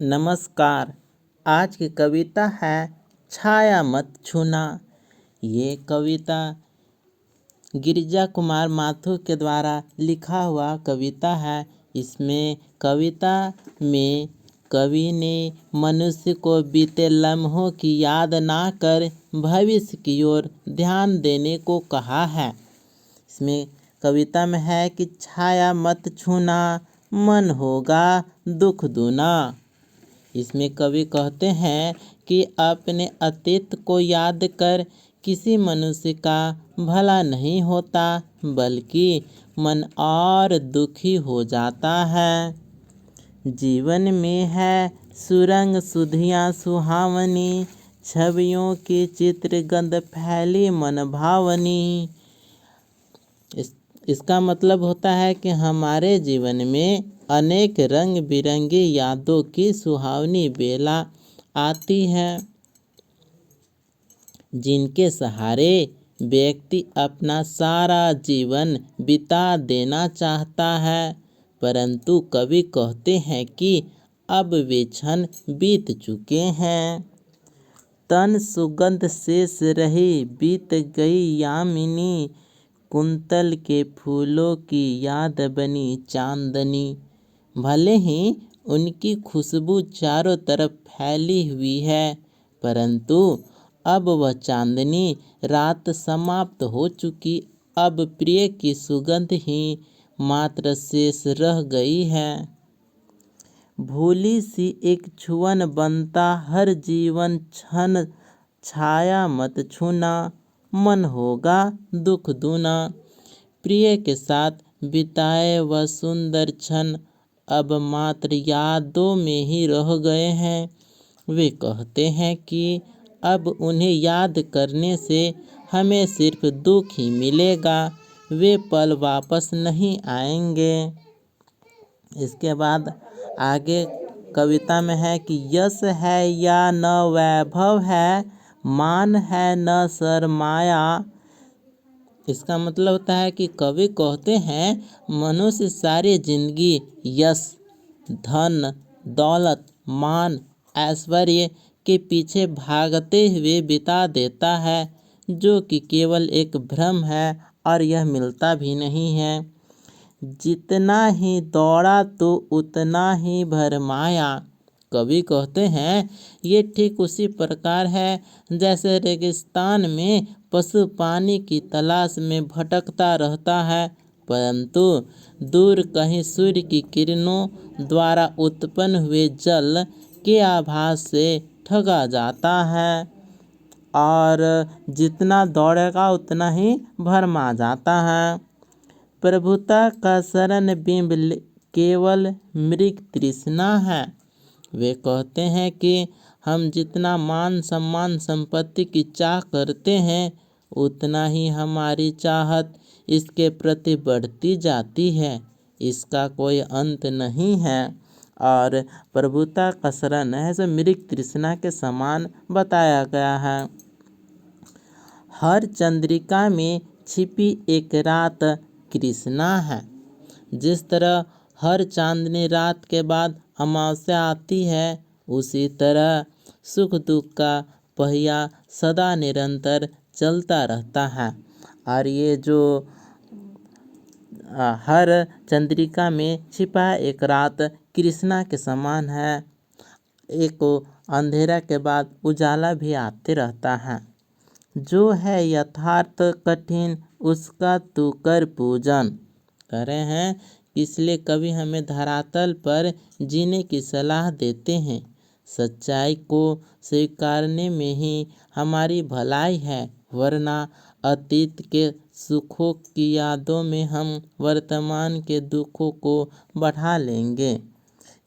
नमस्कार। आज की कविता है छाया मत छूना। ये कविता गिरिजा कुमार माथुर के द्वारा लिखा हुआ कविता है। इसमें कविता में कवि ने मनुष्य को बीते लम्हों की याद ना कर भविष्य की ओर ध्यान देने को कहा है। इसमें कविता में है कि छाया मत छूना, मन होगा दुख दूना। इसमें कवि कहते हैं कि अपने अतीत को याद कर किसी मनुष्य का भला नहीं होता, बल्कि मन और दुखी हो जाता है। जीवन में है सुरंग सुधियाँ सुहावनी, छवियों की चित्र गंध फैली मन भावनी। इसका मतलब होता है कि हमारे जीवन में अनेक रंग बिरंगी यादों की सुहावनी बेला आती है, जिनके सहारे व्यक्ति अपना सारा जीवन बिता देना चाहता है। परंतु कवि कहते हैं कि अब वे क्षण बीत चुके हैं। तन सुगंध शेष रही बीत गई यामिनी, कुंतल के फूलों की याद बनी चांदनी। भले ही उनकी खुशबू चारों तरफ फैली हुई है, परंतु अब वह चांदनी रात समाप्त हो चुकी। अब प्रिय की सुगंध ही मात्र शेष रह गई है। भूली सी एक छुअन बनता हर जीवन क्षण, छाया मत छूना, मन होगा दुख दूना। प्रिय के साथ बिताए वह सुंदर क्षण अब मात्र यादों में ही रह गए हैं। वे कहते हैं कि अब उन्हें याद करने से हमें सिर्फ दुख ही मिलेगा, वे पल वापस नहीं आएंगे। इसके बाद आगे कविता में है कि यश है या न वैभव है, मान है न सरमाया। इसका मतलब होता है कि कवि कहते हैं मनुष्य सारी जिंदगी यश, धन, दौलत, मान, ऐश्वर्य के पीछे भागते हुए बिता देता है, जो कि केवल एक भ्रम है और यह मिलता भी नहीं है। जितना ही दौड़ा तो उतना ही भरमाया। कवि कहते हैं ये ठीक उसी प्रकार है जैसे रेगिस्तान में पशु पानी की तलाश में भटकता रहता है, परंतु दूर कहीं सूर्य की किरणों द्वारा उत्पन्न हुए जल के आभास से ठगा जाता है और जितना दौड़ेगा उतना ही भरमा जाता है। प्रभुता का शरण बिंब केवल मृग तृष्णा है। वे कहते हैं कि हम जितना मान सम्मान संपत्ति की चाह करते हैं, उतना ही हमारी चाहत इसके प्रति बढ़ती जाती है। इसका कोई अंत नहीं है और प्रभुता का शरण है सो मृग तृष्णा के समान बताया गया है। हर चंद्रिका में छिपी एक रात कृष्णा है। जिस तरह हर चांदनी रात के बाद अमावस्या आती है, उसी तरह सुख दुख का पहिया सदा निरंतर चलता रहता है। और ये जो हर चंद्रिका में छिपा एक रात कृष्णा के समान है। एक अंधेरा के बाद उजाला भी आते रहता है। जो है यथार्थ कठिन उसका तू कर पूजन। कह रहे हैं इसलिए कवि हमें धरातल पर जीने की सलाह देते हैं। सच्चाई को स्वीकारने में ही हमारी भलाई है, वरना अतीत के सुखों की यादों में हम वर्तमान के दुखों को बढ़ा लेंगे।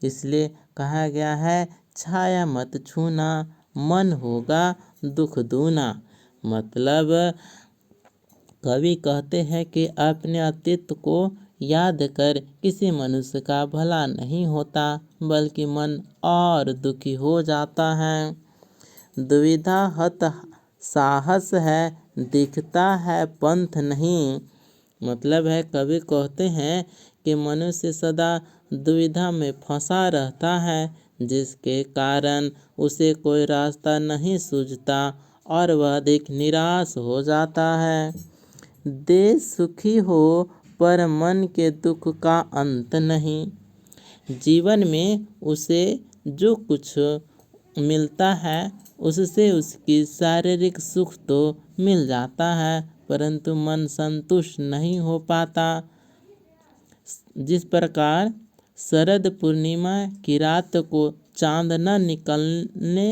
इसलिए कहा गया है छाया मत छूना, मन होगा दुख दूना। मतलब कवि कहते हैं कि अपने अतीत को याद कर किसी मनुष्य का भला नहीं होता, बल्कि मन और दुखी हो जाता है। दुविधा हत साहस है, दिखता है पंथ नहीं। मतलब है कवि कहते हैं कि मनुष्य सदा दुविधा में फंसा रहता है, जिसके कारण उसे कोई रास्ता नहीं सूझता और वह अधिक निराश हो जाता है। देह सुखी हो पर मन के दुख का अंत नहीं। जीवन में उसे जो कुछ मिलता है उससे उसकी शारीरिक सुख तो मिल जाता है, परंतु मन संतुष्ट नहीं हो पाता। जिस प्रकार शरद पूर्णिमा की रात को चांद न निकलने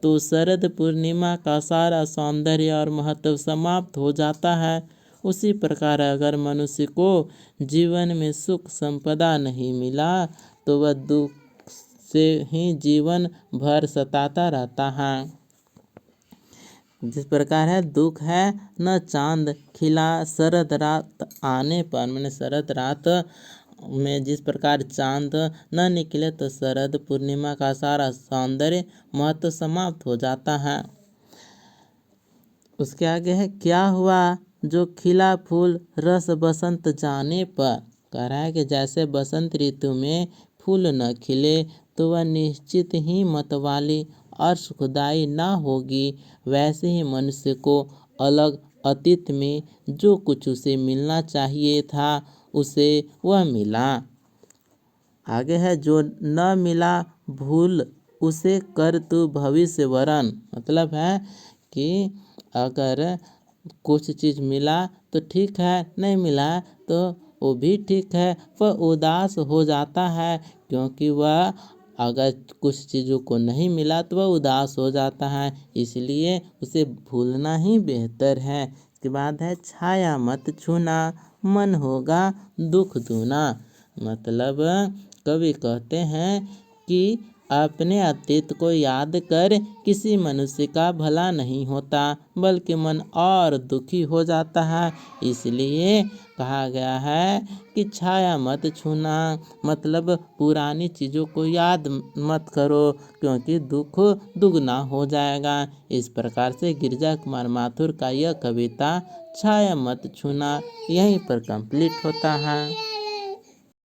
तो शरद पूर्णिमा का सारा सौंदर्य और महत्व समाप्त हो जाता है, उसी प्रकार अगर मनुष्य को जीवन में सुख संपदा नहीं मिला तो वह दुख से ही जीवन भर सताता रहता है। जिस प्रकार है दुख है न चांद खिला शरद रात आने पर, मैंने शरद रात में जिस प्रकार चांद न निकले तो शरद पूर्णिमा का सारा सौंदर्य महत्व समाप्त हो जाता है। उसके आगे है क्या हुआ जो खिला फूल रस बसंत जाने पर। कह रहा है कि जैसे बसंत ऋतु में फूल न खिले तो वह निश्चित ही मतवाली और सुखदायी ना होगी, वैसे ही मनुष्य को अलग अतीत में जो कुछ उसे मिलना चाहिए था उसे वह मिला। आगे है जो न मिला भूल उसे कर तू भविष्य वरण। मतलब है कि अगर कुछ चीज़ मिला तो ठीक है, नहीं मिला तो वो भी ठीक है, वह उदास हो जाता है, क्योंकि वह अगर कुछ चीज़ों को नहीं मिला तो वह उदास हो जाता है, इसलिए उसे भूलना ही बेहतर है। इसके बाद है छाया मत छूना मन होगा दुख दूना। मतलब कवि कहते हैं कि अपने अतीत को याद कर किसी मनुष्य का भला नहीं होता बल्कि मन और दुखी हो जाता है, इसलिए कहा गया है कि छाया मत छूना। मतलब पुरानी चीज़ों को याद मत करो क्योंकि दुख दुगना हो जाएगा। इस प्रकार से गिरिजा कुमार माथुर का यह कविता छाया मत छूना यहीं पर कंप्लीट होता है।